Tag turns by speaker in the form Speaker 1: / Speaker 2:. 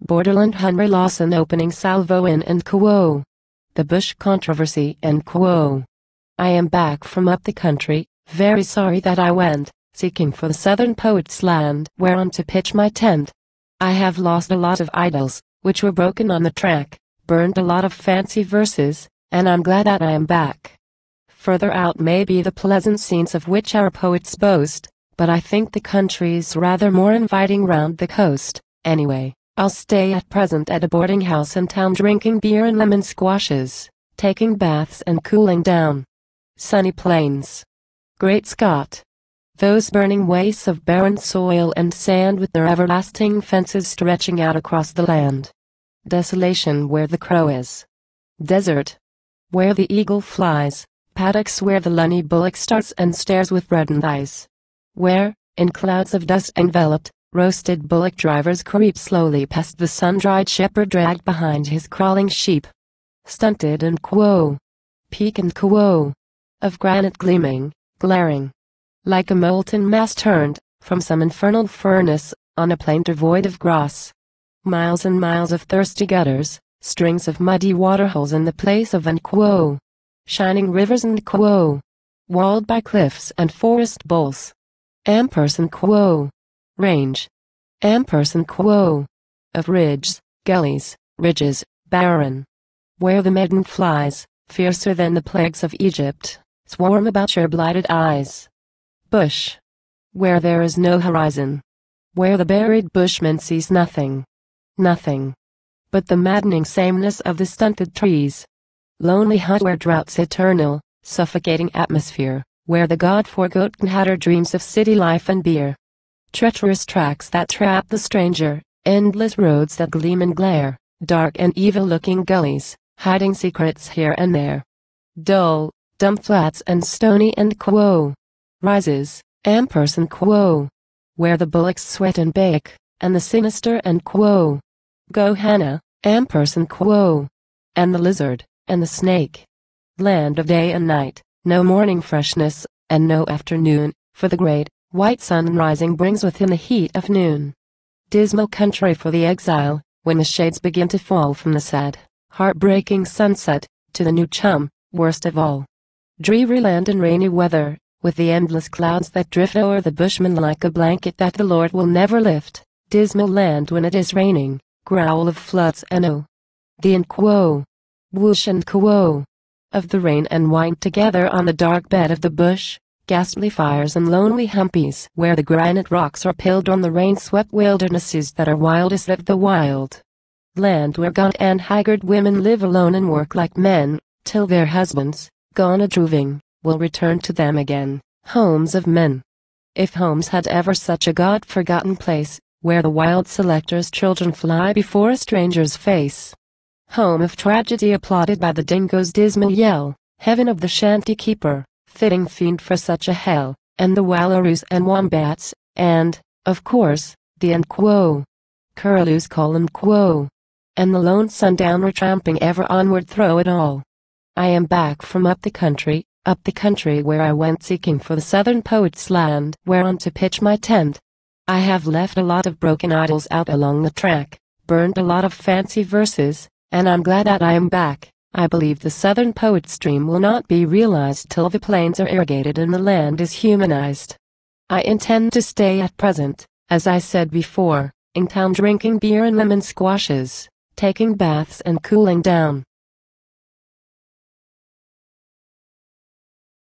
Speaker 1: Borderland Henry Lawson opening salvo in and quo. The Bush controversy and quo. I am back from up the country, very sorry that I went, seeking for the southern poet's land whereon to pitch my tent. I have lost a lot of idols, which were broken on the track, burned a lot of fancy verses, and I'm glad that I am back. Further out may be the pleasant scenes of which our poets boast, but I think the country's rather more inviting round the coast. Anyway, I'll stay at present at a boarding house in town drinking beer and lemon squashes, taking baths and cooling down. Sunny plains. Great Scott! Those burning wastes of barren soil and sand with their everlasting fences stretching out across the land. Desolation where the crow is. Desert. Where the eagle flies. Paddocks where the lunny bullock starts and stares with reddened eyes. Where, in clouds of dust enveloped, roasted bullock drivers creep slowly past the sun-dried shepherd dragged behind his crawling sheep. Stunted and quo. Peak and quo. Of granite gleaming, glaring. Like a molten mass turned, from some infernal furnace, on a plain devoid of grass. Miles and miles of thirsty gutters, strings of muddy waterholes in the place of and quo. Shining rivers and quo. Walled by cliffs and forest bowls. Ampersand quo. Range. Ampersand quo. Of ridges, gullies, ridges, barren. Where the maiden flies, fiercer than the plagues of Egypt, swarm about your blighted eyes. Bush. Where there is no horizon. Where the buried bushman sees nothing. Nothing. But the maddening sameness of the stunted trees. Lonely hut where drought's eternal, suffocating atmosphere, where the God-forgotten hatter dreams of city life and beer. Treacherous tracks that trap the stranger, endless roads that gleam and glare, dark and evil-looking gullies, hiding secrets here and there. Dull, dumb flats and stony and quo. Rises, ampersand quo. Where the bullocks sweat and bake, and the sinister and quo. Gohanna, ampersand quo. And the lizard, and the snake. Land of day and night, no morning freshness, and no afternoon, for the great, white sun rising brings with him the heat of noon. Dismal country for the exile, when the shades begin to fall from the sad, heartbreaking sunset, to the new chum, worst of all. Dreary land in rainy weather, with the endless clouds that drift o'er the bushman like a blanket that the Lord will never lift. Dismal land when it is raining, growl of floods and oh, the and quo. Whoosh and quo. Of the rain and wine together on the dark bed of the bush. Ghastly fires and lonely humpies where the granite rocks are pilled on the rain-swept wildernesses that are wildest of the wild. Land where gaunt and haggard women live alone and work like men, till their husbands, gone a-droving, will return to them again, homes of men. If homes had ever such a God-forgotten place, where the wild selector's children fly before a stranger's face. Home of tragedy applauded by the dingo's dismal yell, heaven of the shanty keeper. Fitting fiend for such a hell, and the wallaroos and wombats, and, of course, the and quo. Curlews call and quo. And the lone sundowner tramping ever onward through it all. I am back from up the country where I went seeking for the southern poet's land whereon to pitch my tent. I have left a lot of broken idols out along the track, burned a lot of fancy verses, and I'm glad that I am back. I believe the southern poet's dream will not be realized till the plains are irrigated and the land is humanized. I intend to stay at present, as I said before, in town drinking beer and lemon squashes, taking baths and cooling down.